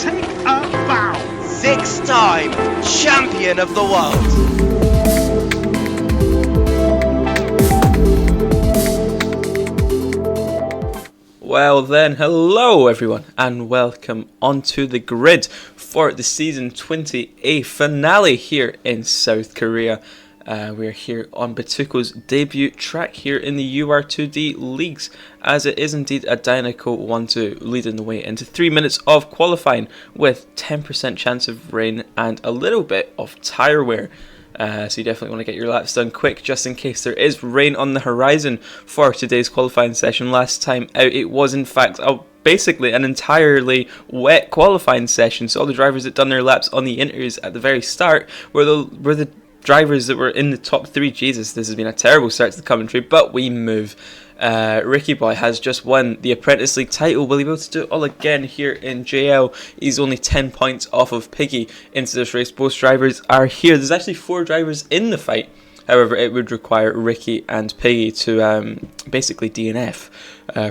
take a bow. 6-time champion of the world. Well then, hello everyone and welcome onto the grid for the Season 20A finale here in South Korea. We're here on Batuko's debut track here in the UR2D leagues, as it is indeed a Dynamo 1-2 leading the way into 3 minutes of qualifying with 10% chance of rain and a little bit of tyre wear. So you definitely want to get your laps done quick just in case there is rain on the horizon for today's qualifying session. Last time out it was in fact basically an entirely wet qualifying session, so all the drivers that done their laps on the inters at the very start were the drivers that were in the top 3. Jesus, this has been a terrible start to the commentary, but we move. Ricky Boy has just won the Apprentice League title. Will he be able to do it all again here in JL? He's only 10 points off of Piggy into this race. Both drivers are here. There's actually 4 drivers in the fight. However, it would require Ricky and Piggy to basically DNF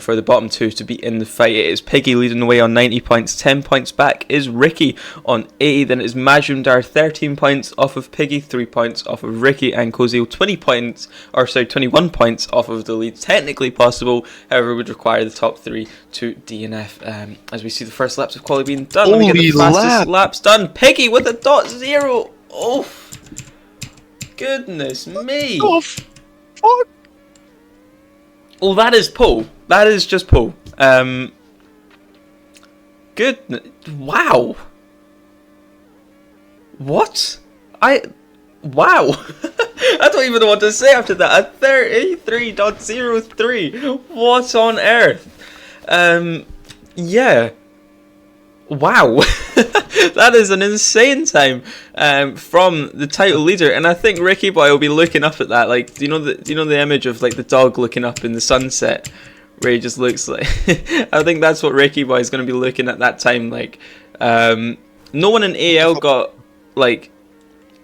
for the bottom 2 to be in the fight. It is Piggy leading the way on 90 points. 10 points back is Ricky on 80. Then it's Majumdar 13 points off of Piggy, 3 points off of Ricky, and Kozil 21 points off of the lead. Technically possible, however, would require the top 3 to DNF. As we see the first laps of quality being done. Let me get the fastest laps done. Piggy with a .0. Oh. Goodness me! Oh, fuck! Well, that is Paul. That is just Paul. Goodness! Wow! What? Wow! I don't even know what to say after that. A 33.03. What on earth? Yeah. Wow. That is an insane time from the title leader, and I think Ricky Boy will be looking up at that. Like, do you know the image of like the dog looking up in the sunset, where he just looks like? I think that's what Ricky Boy is going to be looking at that time. Like, no one in AL got like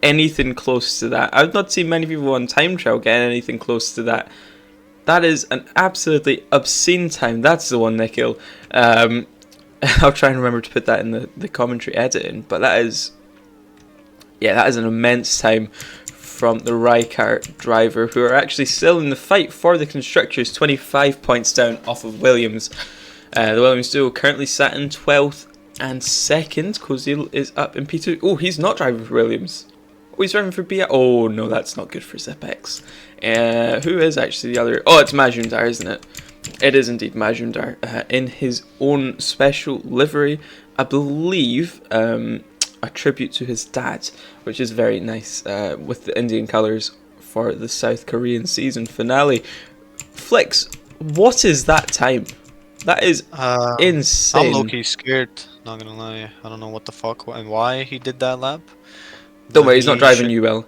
anything close to that. I've not seen many people on time trial get anything close to that. That is an absolutely obscene time. That's the one, Nikhil. I'll try and remember to put that in the commentary editing, but that is an immense time from the Rijkaard driver, who are actually still in the fight for the constructors, 25 points down off of Williams. The Williams duo currently sat in 12th and 2nd. Kozil is up in P2. Oh, he's not driving for Williams. Oh, he's driving for BI. Oh no, that's not good for ZipX. Who is actually the other? Oh, it's Majumdar, isn't it? It is indeed Majumdar in his own special livery, I believe, a tribute to his dad, which is very nice, with the Indian colours for the South Korean season finale. Flicks, what is that time? That is insane. I'm low-key scared, not gonna lie. I don't know what the fuck and why he did that lap. Don't worry, he's not driving you well.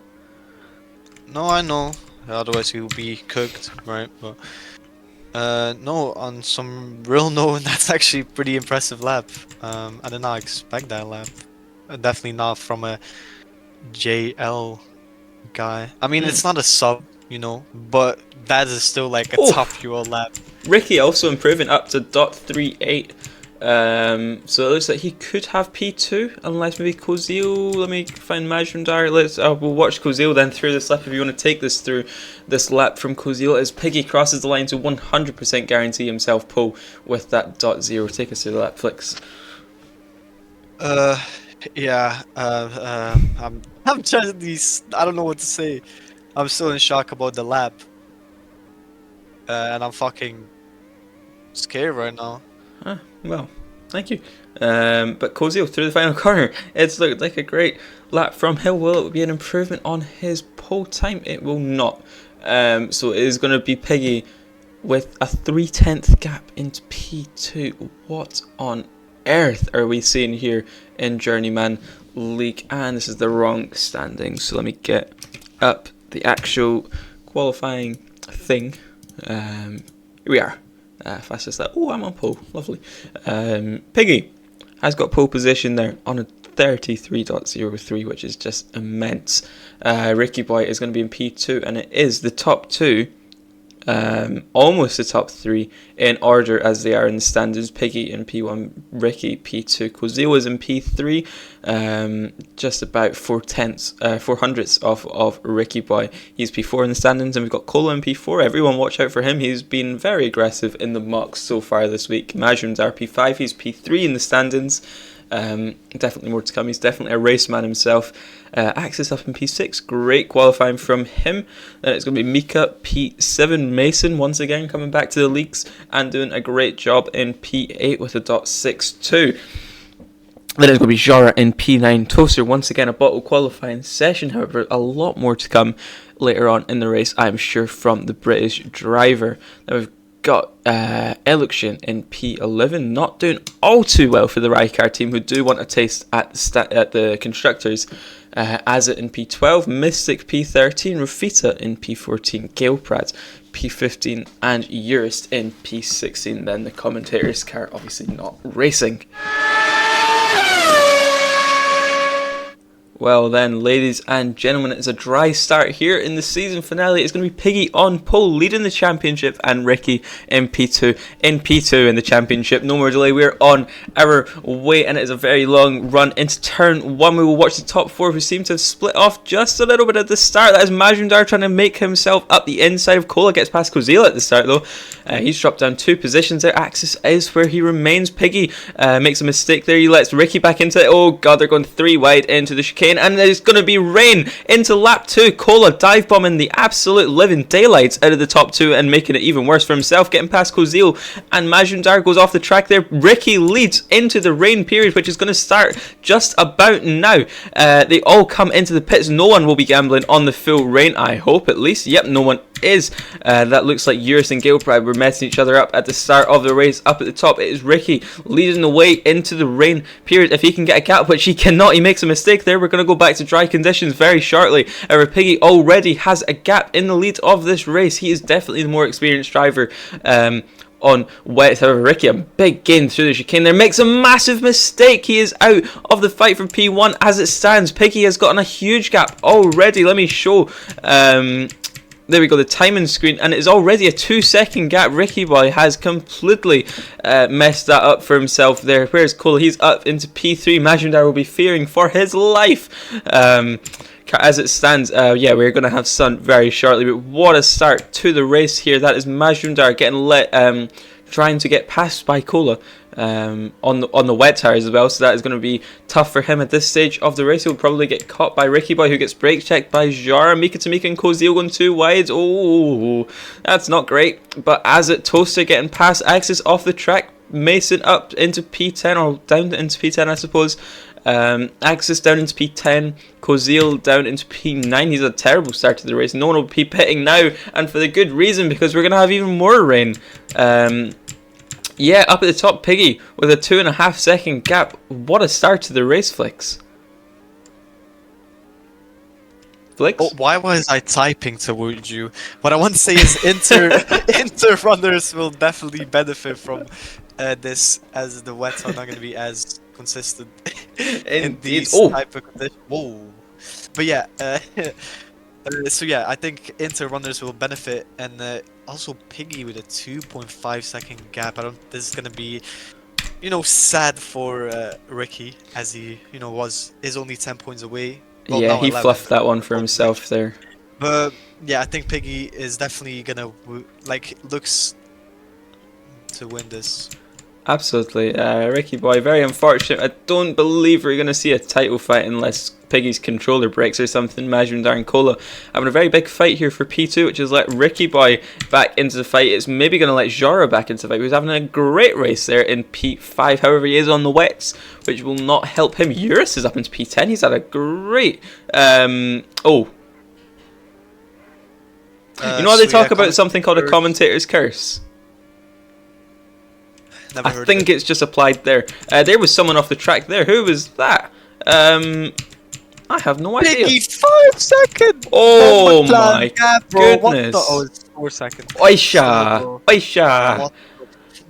No, I know. Otherwise he would be cooked, right? But no, on some real note, that's actually a pretty impressive lap. I did not expect that lap. Definitely not from a JL guy. I mean, it's not a sub, you know, but that is still like a top UL lap. Ricky also improving up to .38. So it looks like he could have P2, unless maybe Kozil. Let me find Majumdar. We'll watch Kozil then through this lap if you want to take this through this lap from Kozil as Piggy crosses the line to 100% guarantee himself pole with that .0. Take us through the lap, Flicks. Yeah. I'm just I don't know what to say. I'm still in shock about the lap, and I'm fucking scared right now. Well, thank you. But Kozil through the final corner. It's looked like a great lap from Hill. Will it be an improvement on his pole time? It will not. So it is going to be Piggy with a 3/10 gap into P2. What on earth are we seeing here in Journeyman League? And this is the wrong standing. So let me get up the actual qualifying thing. Here we are. Fastest lap. Oh, I'm on pole. Lovely. Piggy has got pole position there on a 33.03, which is just immense. Ricky Boy is going to be in P2, and it is the top 2 almost the top 3 in order as they are in the standings. Piggy in P1, Ricky P2, Kozil is in P3, just about 400ths of Ricky Boy. He's P4 in the standings, and we've got Cola in P4. Everyone watch out for him. He's been very aggressive in the mocks so far this week. Majrum's RP5, he's P3 in the standings. Definitely more to come. He's definitely a race man himself. Axis up in P6, great qualifying from him. Then it's going to be Mika P7, Mason once again coming back to the leagues and doing a great job in P8 with a .62. Then it's going to be Jara in P9, Toaster once again a bottle qualifying session. However, a lot more to come later on in the race, I'm sure, from the British driver. Now we've got Eluxian in P11, not doing all too well for the Raikar team, who do want a taste at the constructors. Azit in P12, Mystic P13, Rafita in P14, Galeprad P15, and Urist in P16. Then the commentator's car obviously not racing. Well then, ladies and gentlemen, it's a dry start here in the season finale. It's going to be Piggy on pole, leading the championship, and Ricky in P2 in the championship. No more delay, we're on our way, and it is a very long run into turn 1. We will watch the top 4, who seem to have split off just a little bit at the start. That is Majrumdar trying to make himself up the inside of Cola, gets past Kozila at the start though. He's dropped down 2 positions there. Axis is where he remains. Piggy makes a mistake there. He lets Ricky back into it. Oh god, they're going 3 wide into the chicane. And there's going to be rain into lap 2. Cola dive bombing the absolute living daylights out of the top 2 and making it even worse for himself, getting past Kozil, and Majrumdar goes off the track there. Ricky leads into the rain period, which is going to start just about now. They all come into the pits. No one will be gambling on the full rain, I hope, at least. Yep, no one is. That looks like Urus and Galepride were messing each other up at the start of the race. Up at the top, it is Ricky leading the way into the rain period. If he can get a gap, which he cannot, he makes a mistake there. We're going to go back to dry conditions very shortly. Our Piggy already has a gap in the lead of this race. He is definitely the more experienced driver on wet. However, Ricky, a big gain through the chicane there, makes a massive mistake. He is out of the fight for P1 as it stands. Piggy has gotten a huge gap already. Let me show there we go, the timing screen, and it's already a 2-second gap. Ricky Boy has completely messed that up for himself there. Where's Cole? He's up into P3. Majrumdar will be fearing for his life. As it stands, yeah, we're going to have sun very shortly, but what a start to the race here. That is Majrumdar getting trying to get passed by Cola on the wet tires as well, so that is going to be tough for him at this stage of the race. He'll probably get caught by Ricky Boy, who gets brake checked by Jara. Mika to Mika and Kozil going 2 wide. Oh, that's not great. But as it Toaster getting past Axis off the track, Mason up into P10, or down into P10 I suppose. Axis down into P10, Kozil down into P9. He's a terrible start to the race. No one will be pitting now, and for the good reason, because we're going to have even more rain. Yeah, up at the top, Piggy with a 2.5 second gap. What a start to the race, Flicks. Flicks? Oh, why was I typing towards you? What I want to say is Inter runners will definitely benefit from this, as the wets are not going to be as consistent in these type of conditions. Whoa. But yeah, so yeah, I think Inter runners will benefit, and also Piggy with a 2.5 second gap. This is gonna be, sad for Ricky, as he, is only 10 points away. Well, yeah, he 11. fluffed that one for himself there. But yeah, I think Piggy is definitely gonna looks to win this. Absolutely, Ricky Boy, very unfortunate. I don't believe we're going to see a title fight unless Piggy's controller breaks or something. Majrumdar and Cola having a very big fight here for P2, which has let Ricky Boy back into the fight. It's maybe going to let Jara back into the fight. He was having a great race there in P5. However, he is on the wets, which will not help him. Urus is up into P10. He's had a great... you know what they talk about something called a commentator's curse? I think it's just applied there. There was someone off the track there. Who was that? I have no idea. Piggy, 5 seconds! Oh my goodness. Oh, it's 4 seconds. Oisha! Oisha!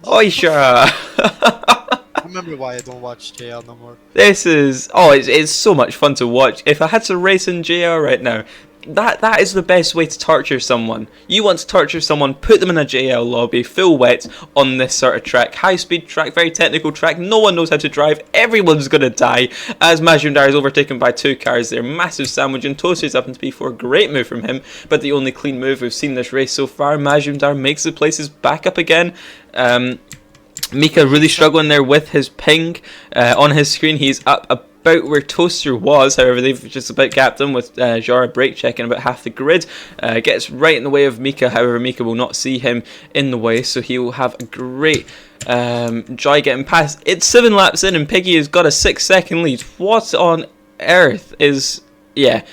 Oisha! I remember why I don't watch JL no more. This is... Oh, it's so much fun to watch. If I had to race in JL right now, that is the best way to torture someone. You want to torture someone, put them in a JL lobby, full wet, on this sort of track. High speed track, very technical track, no one knows how to drive, everyone's going to die, as Majumdar is overtaken by 2 cars there. Massive sandwich, and Toaster's up into P4, great move from him, but the only clean move we've seen this race so far. Majumdar makes the places back up again. Mika really struggling there with his ping on his screen. He's up about where Toaster was, however they've just about gapped him with Jara brake checking about half the grid. Gets right in the way of Mika, however Mika will not see him in the way, so he will have a great joy getting past. It's 7 laps in and Piggy has got a 6-second lead. What on earth is... yeah,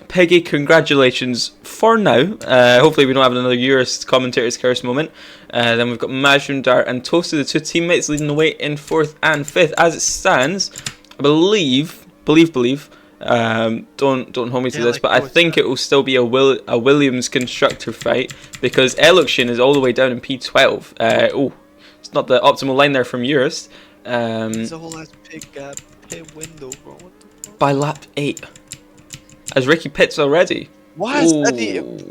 Piggy, congratulations for now. Hopefully we don't have another Eurus commentator's curse moment. Then we've got Majumdar and Toaster, the 2 teammates leading the way in 4th and 5th. As it stands, I believe, don't hold me to this, but I think it will still be a Williams constructor fight, because Eluxion is all the way down in P12. It's not the optimal line there from Eurus. It's a whole ass pit window, bro. What the fuck? By lap 8. As Ricky pits already. Why is that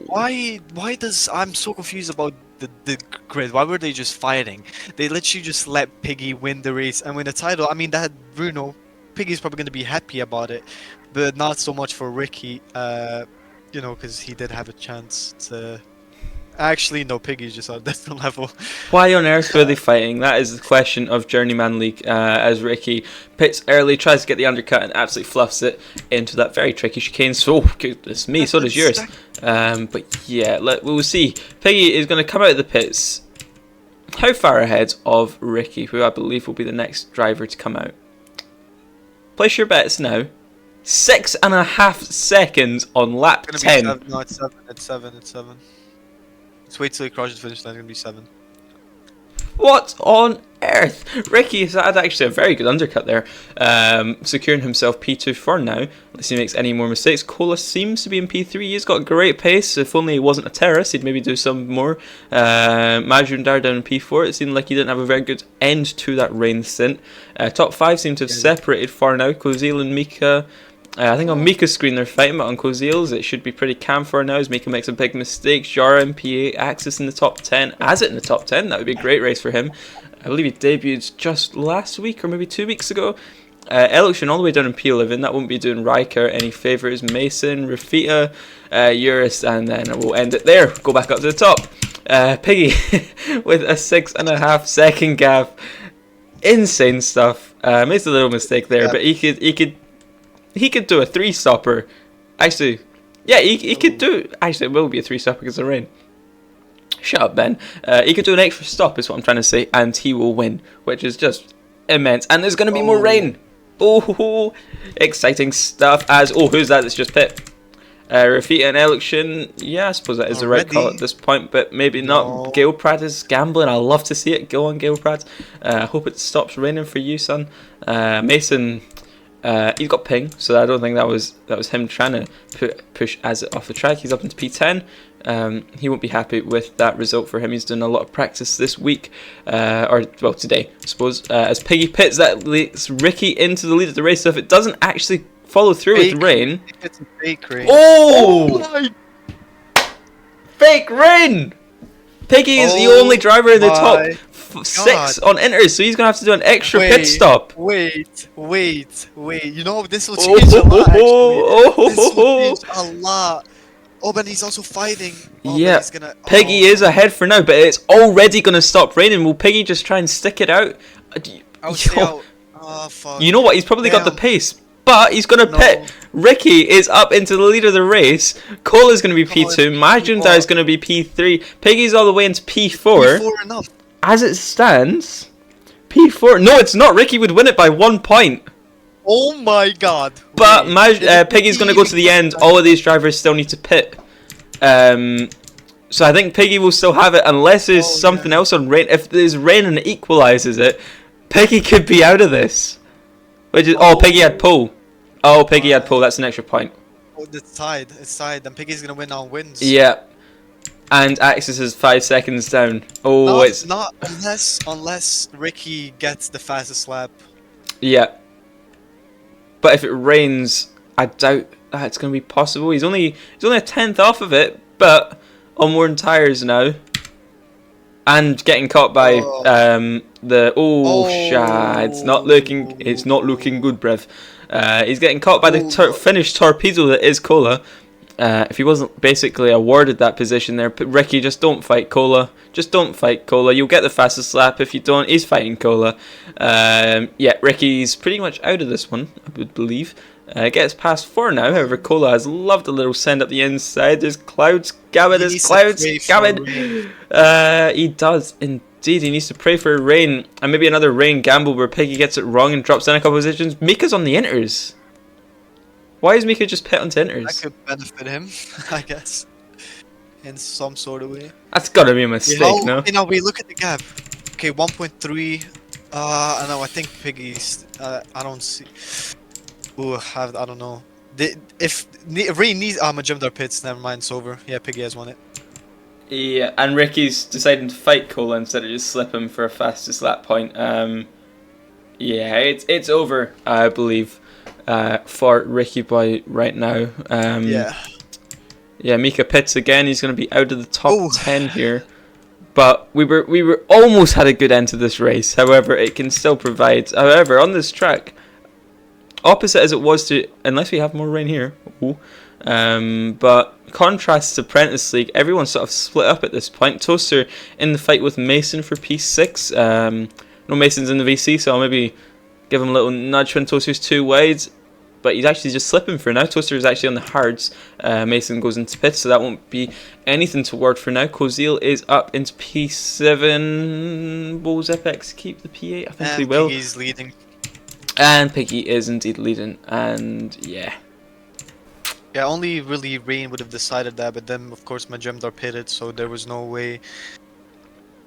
why does... I'm so confused about the grid. Why were they just fighting? They literally just let Piggy win the race and win the title. I mean, that had Bruno. Piggy's probably going to be happy about it, but not so much for Ricky, you know, because he did have a chance to... Actually, no, Piggy's just on a different level. Why on earth were they fighting? That is the question of Journeyman League, as Ricky pits early, tries to get the undercut and absolutely fluffs it into that very tricky chicane. So, goodness me, so does yours. But yeah, we'll see. Piggy is going to come out of the pits. How far ahead of Ricky, who I believe will be the next driver to come out? Place your bets now. 6.5 seconds on lap 10. No, it's 7. Let's wait till he crosses the finish line. It's gonna be 7. What on earth? Ricky has had actually a very good undercut there, securing himself P2 for now, unless he makes any more mistakes. Cola seems to be in P3. He's got great pace. If only he wasn't a terrorist, he'd maybe do some more. Majumdar down in P4. It seemed like he didn't have a very good end to that rain stint. Top 5 seem to have separated for now. Kozil and Mika... I think on Mika's screen they're fighting, but on Kozil's it should be pretty calm for now as Mika makes a big mistake. Jara and PA Axis in the top 10. As it in the top 10, that would be a great race for him. I believe he debuted just last week or maybe 2 weeks ago. Eluxion all the way down in P11. That won't be doing Riker any favours. Mason, Rafita, Eurus, and then we'll end it there. Go back up to the top. Piggy with a 6.5 second gap. Insane stuff. Made a little mistake there, but he could do a 3-stopper. Actually, yeah, he could do... Actually, it will be a 3-stopper because of rain. Shut up, Ben. He could do an extra stop, is what I'm trying to say, and he will win, which is just immense. And there's going to be more rain. Oh, exciting stuff. Who's that that's just pit? Rafita and Eluxion. Yeah, I suppose that is the right call at this point, but maybe not. Galeprad is gambling. I love to see it. Go on, Galeprad. I hope it stops raining for you, son. Mason... he's got ping, so I don't think that was him trying to push Azit off the track. He's up into P10. He won't be happy with that result for him. He's done a lot of practice this week, today, I suppose. As Piggy pits, that leads Ricky into the lead of the race. So if it doesn't actually follow through with rain, it's a fake rain. Oh fake rain! Piggy is the only driver in the top 6 on Inter, so he's gonna have to do an extra pit stop. Wait. You know, this will change a lot. This will change a lot. Oh, but he's also fighting. Yeah, Piggy is ahead for now, but it's already gonna stop raining. Will Piggy just try and stick it out? Fuck. You know what? He's probably got the pace, but he's gonna pit. Ricky is up into the lead of the race. Cole is gonna be P2. Majumdar is gonna be P3. Piggy's all the way into P4. P4 enough. As it stands, P4. No, it's not. Ricky would win it by 1 point. Oh my god. But Piggy's going to go to the end. All of these drivers still need to pit. So I think Piggy will still have it unless there's something else on rain. If there's rain and it equalises it, Piggy could be out of this. Which is, Piggy had pole. Oh, Piggy had pole. That's an extra point. Oh, it's tied. Then Piggy's going to win on wins. Yeah. And Axis is 5 seconds down. Oh, no, it's not unless Ricky gets the fastest lap. Yeah. But if it rains, I doubt that's going to be possible. He's only a tenth off of it, but on worn tires now, and getting caught by it's not looking good, bruv. He's getting caught by the finished torpedo that is Cola. If he wasn't basically awarded that position there, Ricky, just don't fight Cola. Just don't fight Cola. You'll get the fastest lap. If you don't, he's fighting Cola. Yeah, Ricky's pretty much out of this one, I would believe. Gets past 4 now. However, Cola has loved a little send up the inside. There's clouds. Gavin, there's clouds. Gavin. He does indeed. He needs to pray for a rain. And maybe another rain gamble where Piggy gets it wrong and drops down a couple positions. Mika's on the inters. Why is Mika just pit onto inters? That could benefit him, I guess. In some sort of way. That's gotta be a mistake, no? You know, we look at the gap. Okay, 1.3. I know, I think Piggy's... I don't see... Ooh, I don't know. If Ray needs... I'm gonna jump our pits, never mind, it's over. Yeah, Piggy has won it. Yeah, and Ricky's deciding to fight Cola instead of just slip him for a fastest lap point. Yeah, it's over, I believe, for Ricky Boy right now. Yeah, Mika pits again. He's going to be out of the top 10 here. But we were almost had a good end to this race. However, it can still provide. However, on this track, opposite as it was to, unless we have more rain here. But contrast to Apprentice League, everyone's sort of split up at this point. Toaster in the fight with Mason for P6. No, Mason's in the VC, so I'll maybe give him a little nudge when Toaster's too wide. But he's actually just slipping for now. Toaster is actually on the hards. Mason goes into pit, so that won't be anything to word for now. Kozil is up into P7. Will Zepex keep the P8? I think he will. Piggy's leading. And Piggy is indeed leading. And yeah. Yeah, only really Rain would have decided that, but then of course Majumdar pitted, so there was no way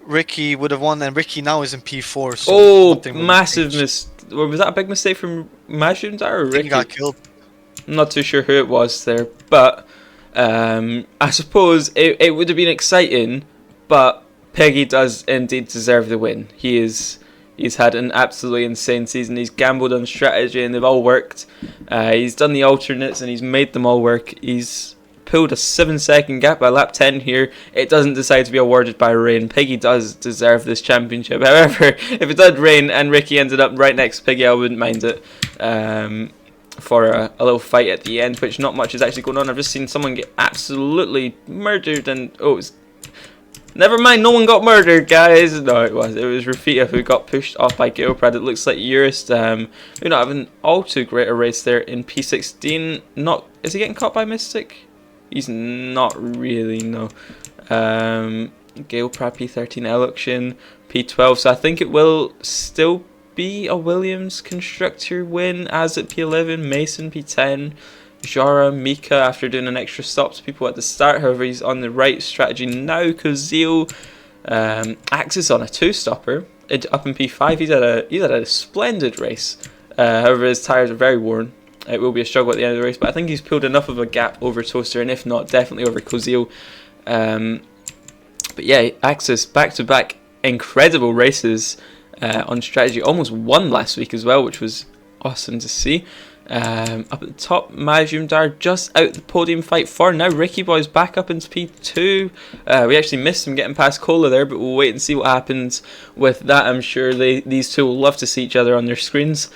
Ricky would have won, and Ricky now is in P4. So massive mistake. Was that a big mistake from Majumdar or Ricky? He got killed. I'm not too sure who it was there, but I suppose it would have been exciting, but Peggy does indeed deserve the win. He's had an absolutely insane season. He's gambled on strategy and they've all worked. He's done the alternates and he's made them all work. He's pulled a 7-second gap by lap 10 here. It doesn't decide to be awarded by Rain. Piggy does deserve this championship. However, if it did rain and Ricky ended up right next to Piggy, I wouldn't mind it. For a little fight at the end, which not much is actually going on. I've just seen someone get absolutely murdered and never mind, no one got murdered, guys. No, it was Rafita who got pushed off by Gilprad. It looks like Eurist, who not having all too great a race there in P16. Is he getting caught by Mystic? He's not really, no. Gilprad P13 Eluction, P12. So I think it will still be a Williams constructor win, as at P11. Mason P10. Jara, Mika, after doing an extra stop to people at the start. However, he's on the right strategy now. Kozil, Axis on a 2-stopper up in P5. He's had a splendid race. However, his tyres are very worn. It will be a struggle at the end of the race, but I think he's pulled enough of a gap over Toaster, and if not, definitely over Kozil. But yeah, Axis back-to-back incredible races on strategy. Almost won last week as well, which was awesome to see. Up at the top, Majumdar just out the podium fight for now. Ricky Boy's back up into P2. We actually missed him getting past Cola there, but we'll wait and see what happens with that. I'm sure these two will love to see each other on their screens.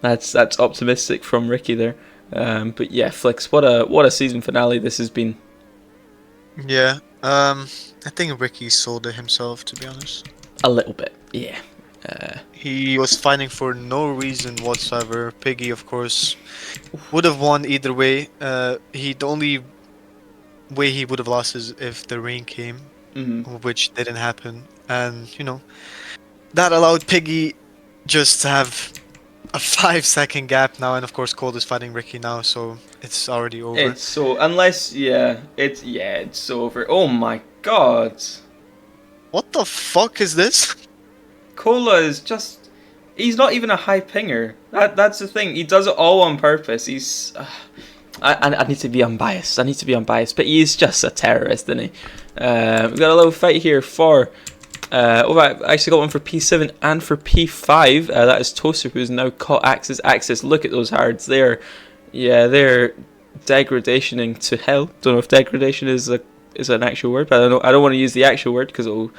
That's optimistic from Ricky there. But yeah, Flicks, what a season finale this has been. Yeah, I think Ricky sold it himself, to be honest. A little bit, yeah. He was fighting for no reason whatsoever. Piggy, of course, would have won either way. The only way he would have lost is if the rain came, which didn't happen. And, that allowed Piggy just to have a 5-second gap now. And, of course, Cold is fighting Ricky now, so it's already over. It's over. Oh, my God. What the fuck is this? Cola is just... He's not even a high pinger. That's the thing. He does it all on purpose. He's... I need to be unbiased. But he's just a terrorist, isn't he? We've got a little fight here for I've actually got one for P7 and for P5. That is Toaster, who's now caught Axis. Axis, look at those hards. They're degradationing to hell. Don't know if degradation is an actual word, but I don't want to use the actual word because it'll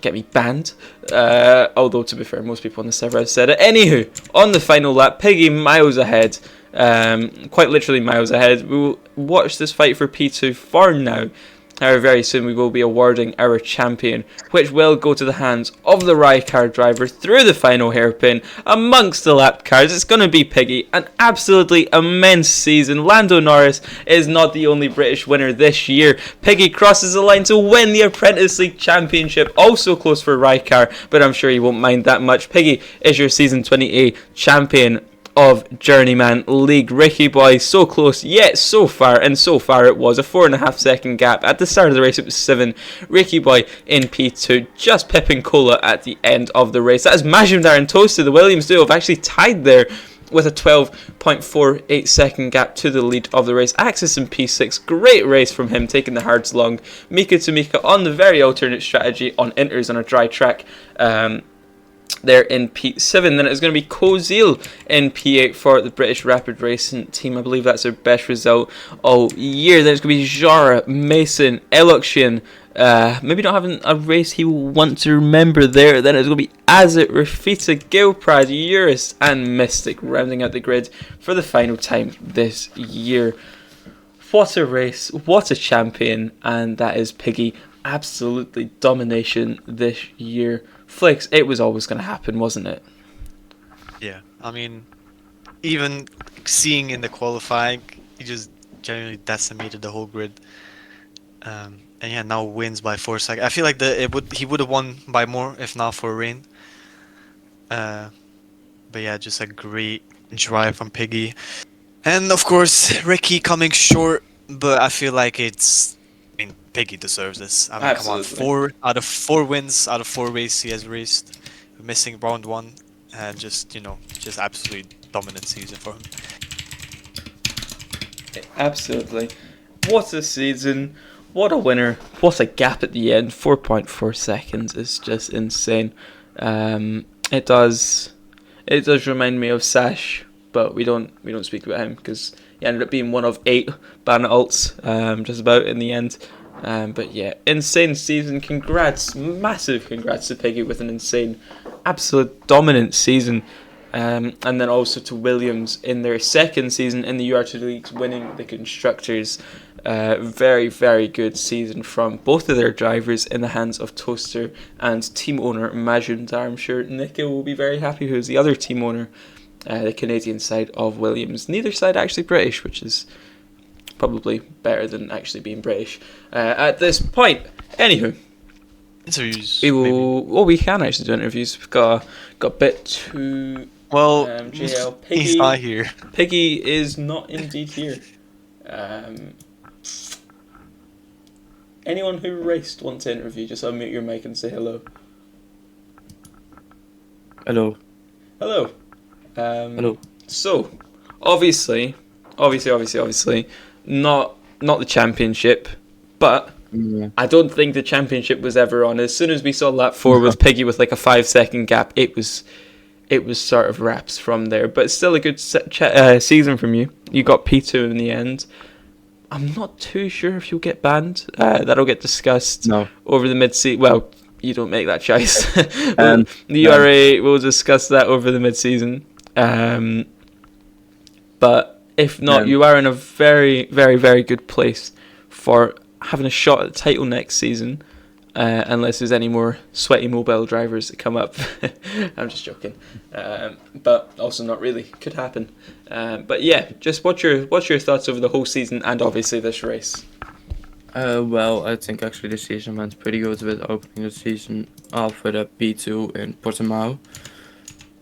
get me banned. Although, to be fair, most people on the server have said it. Anywho, on the final lap, Piggy miles ahead. Quite literally miles ahead. We will watch this fight for P2 for now. However, very soon we will be awarding our champion, which will go to the hands of the Rycar driver through the final hairpin amongst the lap cars. It's going to be Piggy. An absolutely immense season. Lando Norris is not the only British winner this year. Piggy crosses the line to win the Apprentice League Championship. Also close for Rycar, but I'm sure you won't mind that much. Piggy is your Season 20A champion of Journeyman League. Ricky Boy, so close yet so far, and so far it was a 4.5 second gap. At the start of the race it was 7. Ricky Boy in P2, just pipping Cola at the end of the race. That is Majumdar and Toaster. The Williams duo have actually tied there with a 12.48 second gap to the lead of the race. Axis in P6, great race from him, taking the hards long. Mika to Mika on the very alternate strategy on inters on a dry track. There in P7. Then it's going to be Kozil in P8 for the British Rapid Racing team. I believe that's their best result all year. Then it's going to be Jara, Mason, Elokshin. Maybe not having a race he will want to remember there. Then it's going to be Azit, Rafita, Gilprad, Eurus, and Mystic rounding out the grid for the final time this year. What a race, what a champion, and that is Piggy. Absolutely domination this year. Flakes, it was always going to happen, wasn't it? Yeah, I mean, even seeing in the qualifying, he just genuinely decimated the whole grid. And yeah, now wins by 4 seconds. I feel like he would have won by more if not for rain. But yeah, just a great drive from Piggy. And of course, Ricky coming short, but I feel like Piggy deserves this. I mean, Absolutely. come on, 4 out of 4 wins out of 4 races he has raced, missing round 1, and just absolutely dominant season for him. Absolutely. What a season. What a winner. What a gap at the end. 4.4 seconds is just insane. It does remind me of Sash, but we don't speak about him because he ended up being one of 8 ban alts just about in the end. But yeah, insane season. Congrats, massive congrats to Piggy with an insane, absolute dominant season. And then also to Williams in their second season in the UR2 Leagues, winning the Constructors. Very, very good season from both of their drivers in the hands of Toaster and team owner Majumdar. I'm sure Nico will be very happy, who's the other team owner, the Canadian side of Williams. Neither side actually British, which is probably better than actually being British at this point. Anywho, Interviews. We can actually do interviews. We've got a bit to. Well, JL. he's not here. Piggy is not indeed here. Anyone who raced want to interview, just unmute your mic and say hello. Hello. Hello. Hello. So, obviously, not the championship, but Yeah. I don't think the championship was ever on. As soon as we saw lap 4 with Piggy with like a 5-second gap, it was sort of wraps from there. But still a good season from you. You got P2 in the end. I'm not too sure if you'll get banned. That'll get discussed over the mid-season. Well, you don't make that choice. The URA will discuss that over the mid-season. But if not, you are in a very, very, very good place for having a shot at the title next season. Unless there's any more sweaty mobile drivers that come up. I'm just joking. But also not really. Could happen. But yeah, just what's your thoughts over the whole season and obviously this race? Well, I think actually the season went pretty good with opening the season off with a P2 in Portimao.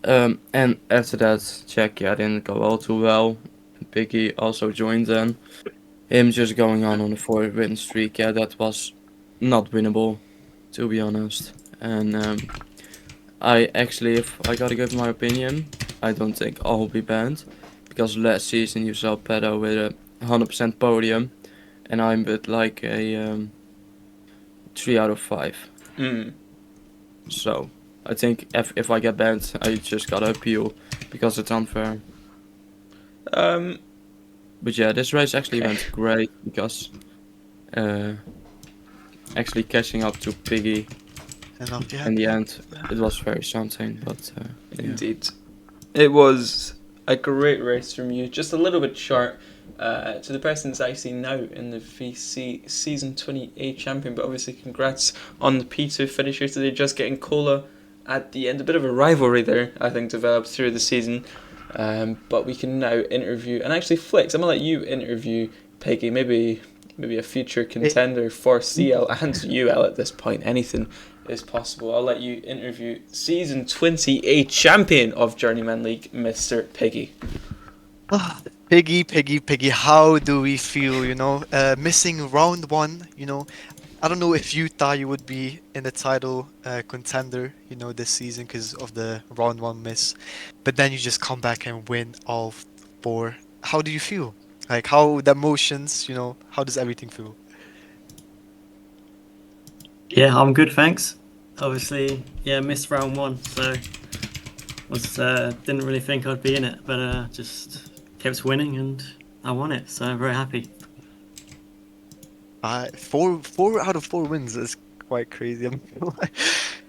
And after that, Czech didn't go all too well. Piggy also joined then. Him just going on a 4-win streak, that was not winnable, to be honest. And I actually, if I gotta give my opinion, I don't think I'll be banned. Because last season you saw Pedro with a 100% podium. And I'm with like a 3 out of 5. So I think if I get banned, I just gotta appeal because it's unfair. Um, But yeah, this race actually Okay. went great because actually catching up to Piggy Enough, yeah. in the Yeah. end, it was very something. But yeah. Indeed. It was a great race from you, just a little bit short to the person that's actually now in the VC Season 20A champion, but obviously congrats on the P2 finisher today, just getting Cola at the end. A bit of a rivalry there, I think, developed through the season. But we can now interview, and actually Flix, I'm going to let you interview Peggy, maybe a future contender for CL and UL at this point. Anything is possible. I'll let you interview Season 20A champion of Journeyman League, Mr. Piggy. Piggy, how do we feel, missing round one, I don't know if you thought you would be in the title contender, this season because of the round one miss, but then you just come back and win all four. How do you feel? Like, how the emotions, how does everything feel? Yeah, I'm good, thanks. Obviously, yeah, missed round one, so didn't really think I'd be in it, but just kept winning and I won it, so I'm very happy. Four out of four wins is quite crazy.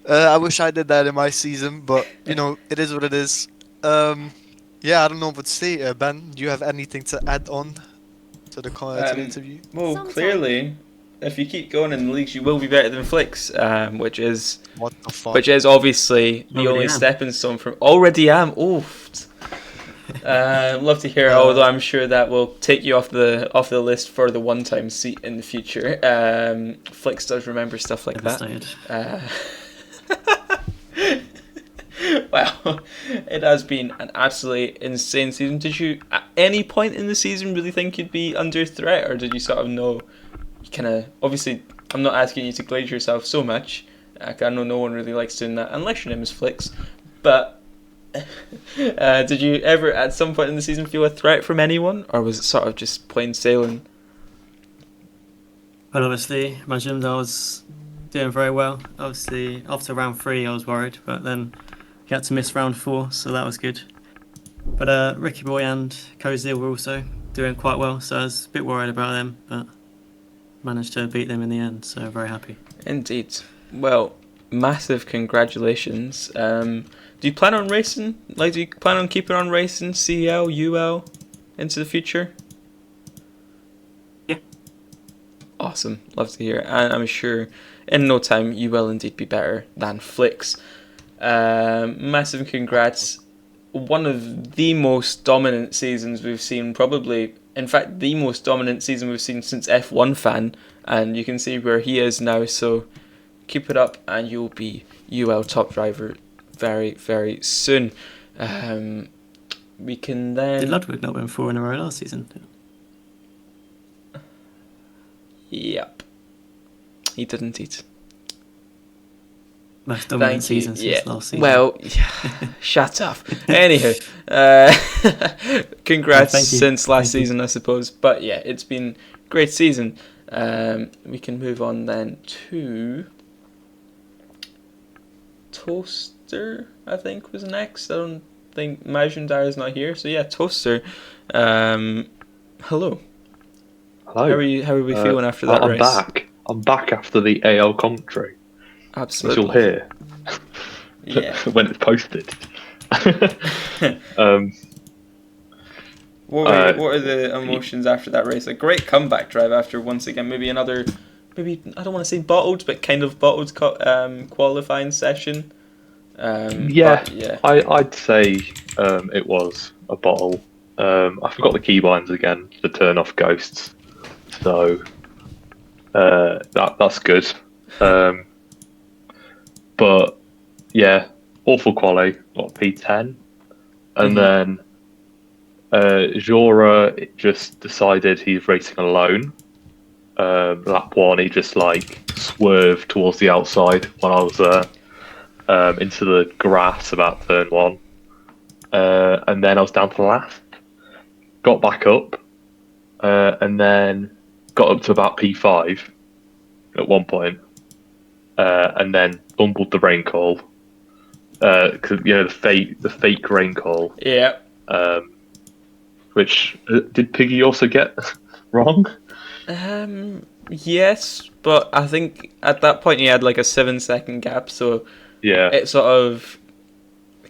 I wish I did that in my season, but it is what it is. Yeah, I don't know what to say. Ben, do you have anything to add on to the interview? Well, Sometime. clearly, if you keep going in the leagues, you will be better than Flix, which is What the fuck? obviously the Already only am. stepping stone from. Already am. Oof. Love to hear it, although I'm sure that will take you off the list for the one-time seat in the future. Flix does remember stuff like that. Devastated. Well, it has been an absolutely insane season. Did you, at any point in the season, really think you'd be under threat, or did you sort of know? You kind of obviously. I'm not asking you to glaze yourself so much. I know no one really likes doing that unless your name is Flix. But did you ever, at some point in the season, feel a threat from anyone, or was it sort of just plain sailing? Well, obviously, imagined I was doing very well. Obviously, after round 3, I was worried, but then he had to miss round 4, so that was good. But Ricky Boy and Kozil were also doing quite well, so I was a bit worried about them, but managed to beat them in the end, so very happy. Indeed. Well, massive congratulations. Do you plan on racing? Like, do you plan on keeping on racing CL, UL into the future? Yeah. Awesome. Love to hear it. And I'm sure in no time you will indeed be better than Flix. Massive congrats. One of the most dominant seasons we've seen, probably, in fact, the most dominant season we've seen since F1 Fan, and you can see where he is now, so keep it up and you'll be UL top driver very, very soon. We can then... Did Ludwig not win 4 in a row last season? Yep. He did indeed. Most dominant Thank you. season Yeah. since last season. Well, shut up. Anywho, congrats Thank you. since last Thank you. season, I suppose. But yeah, it's been a great season. We can move on then to Toaster, I think, was next. I don't think Majundar is not here. So yeah, Toaster. Hello. Hello. How are you? How are we feeling after that I'm race? back. I'm back after the AL commentary, as Absolutely. you'll hear Yeah. when it's posted. What are the emotions after that race? A great comeback drive after once again maybe I don't want to say bottled, but kind of bottled qualifying session. Yeah, but yeah. I'd say it was a bottle. I forgot the keybinds again to turn off ghosts, so that's good. But yeah, awful quali, P10, and then Jora just decided he's racing alone. Lap 1, he just swerved towards the outside when I was there, into the grass about turn 1, and then I was down to last. Got back up, and then got up to about P5 at one point, and then bumbled the rain call. Because the fake rain call, Yeah. which did Piggy also get wrong? Yes, but I think at that point he had like a 7 second gap, so Yeah, it sort of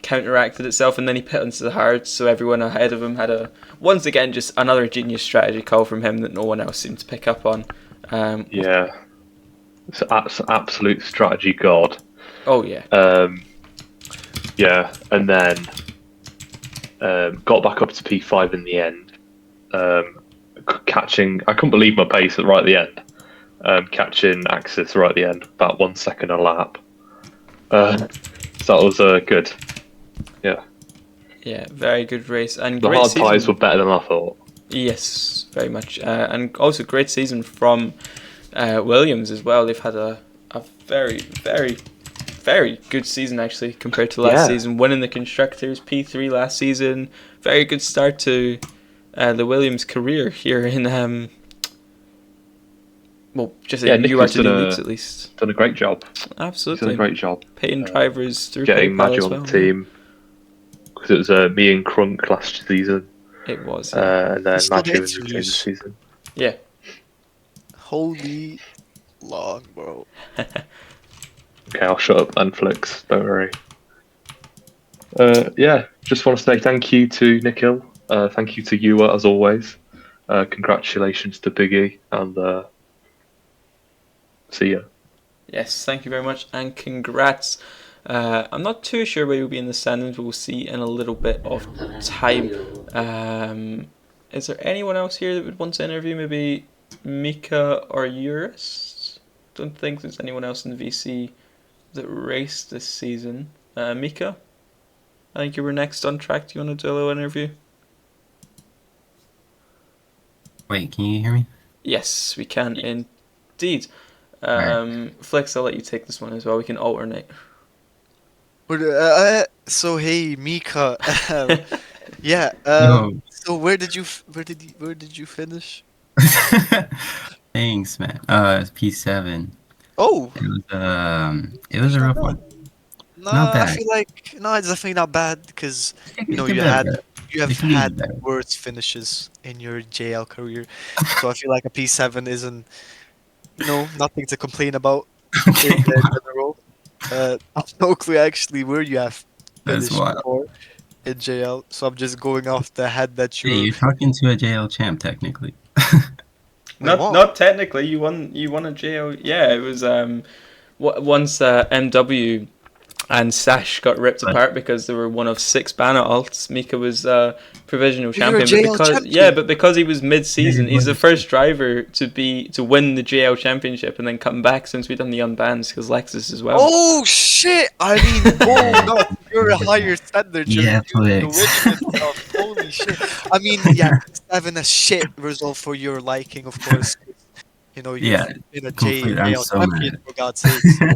counteracted itself, and then he put into the hard, so everyone ahead of him had once again just another genius strategy call from him that no one else seemed to pick up on. yeah. It's absolute strategy god. Oh yeah. Yeah, and then got back up to P5 in the end. Catching, I couldn't believe my pace right at the end. Catching Axis right at the end, about 1 second a lap. So that was good. Yeah. Yeah, very good race and The great hard season. tyres were better than I thought. Yes, very much, and also great season from Williams as well. They've had a very, very, very good season actually compared to last season. Winning the constructors P3 last season. Very good start to the Williams career here in just in Nico's URTD leagues at least. Done a great job. Absolutely, He's done a great job. paying drivers through getting PayPal Maggie as on well. the team, because it was me and Crunk last season. It was, and then Still Maggie the was retained this interviews. season. yeah. Holy long, bro. Okay, I'll shut up then, Flix. Don't worry. Just want to say thank you to Nikhil. Thank you to you as always. Congratulations to Biggie, and see ya. Yes, thank you very much, and congrats. I'm not too sure where you'll be in the standings, but we'll see in a little bit of time. Is there anyone else here that would want to interview? Maybe Mika or Eurus? Don't think there's anyone else in the VC that raced this season. Mika, I think you were next on track. Do you want to do a little interview? Wait, can you hear me? Yes, we can indeed. Alright. Flex, I'll let you take this one as well. We can alternate. But, so hey, Mika. Yeah. Yo. So where did you finish? Thanks, man. It's P7. Oh, It was a rough one. no, Not I bad. feel like no, it's definitely not bad because It you know could you be have better. It could be had better. worse finishes in your JL career, so I feel like a P7 isn't nothing to complain about in Okay, wow. general. I have no clue actually where you have That's finished wild. before in JL, so I'm just going off the head that Hey, you're talking to a JL champ, technically. Wait, Not what? not technically. You won a JO. Yeah, it was once MW and Sash got ripped But- apart because there were one of 6 banner alts. Mika was provisional But you're a champion, JL champion. but because he was mid-season, Yeah, he's the but- first driver to win the JL championship and then come back since we've done the unbans because Lexus as well. Oh shit! I mean, oh no, you're a higher standard. You're Yeah, winning Flex. and stuff. Holy shit! I mean, yeah, having a shit result for your liking, of course. You know, you've Yeah, been a complete. I'm JL so champion mad. for God's sake. So,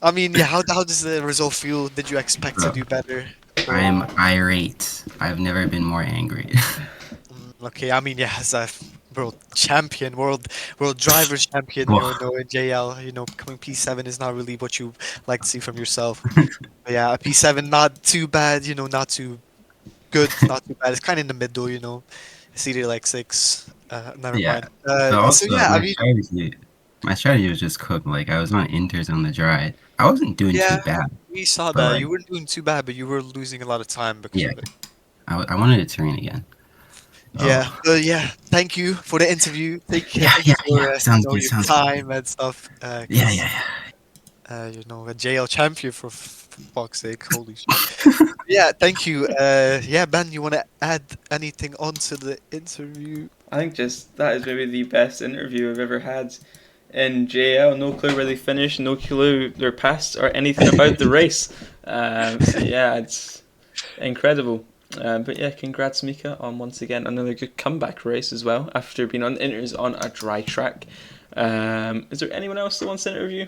I mean, yeah, how does the result feel? Did you expect to Bro. do better? I am irate. I've never been more angry. Okay, I mean, yeah, as a world champion, world drivers champion, in JL, coming P7 is not really what you like to see from yourself. But yeah, a P7 not too bad, not too good, not too bad. It's kind of in the middle. It's either like 6. Never Yeah. mind. But So also, yeah, I mean, my strategy was just cooked. Like, I was on inters on the dry. I wasn't doing too yeah, bad, we saw but that. like, You weren't doing too bad, but you were losing a lot of time because yeah, of it. I wanted a terrain again. Yeah, Oh. yeah. Thank you for the interview. Thank you Yeah. for Sounds good. your Sounds good. time and stuff. Yeah. 'Cause a JL champion for fuck's sake. Holy shit. Yeah, thank you. Yeah, Ben, you want to add anything onto the interview? I think just that is maybe the best interview I've ever had in JL. No clue where they finished, no clue their past or anything about the race. So yeah, it's incredible. But yeah, congrats Mika on once again another good comeback race as well after being on inters on a dry track. Is there anyone else that wants to interview?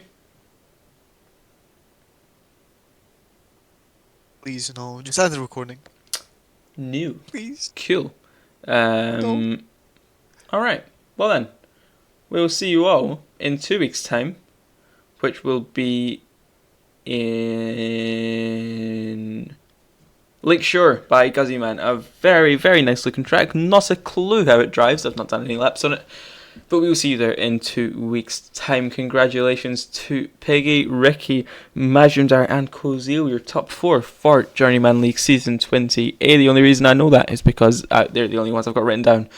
Please, no. Just end the recording. No. Please. Cool. Alright. Well then, we'll see you all in 2 weeks' time which will be in Lakeshore by Guzzyman. A very, very nice looking track. Not a clue how it drives. I've not done any laps on it. But we will see you there in 2 weeks' time. Congratulations to Piggy, Ricky, Majumdar, and Kozil, your top 4 for Journeyman League Season 20A. The only reason I know that is because they're the only ones I've got written down.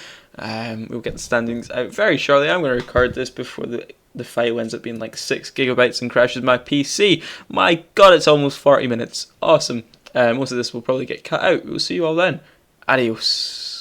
We'll get the standings out very shortly. I'm going to record this before the file ends up being like 6 gigabytes and crashes my PC. My god, it's almost 40 minutes. Awesome. Most of this will probably get cut out. We'll see you all then. Adios.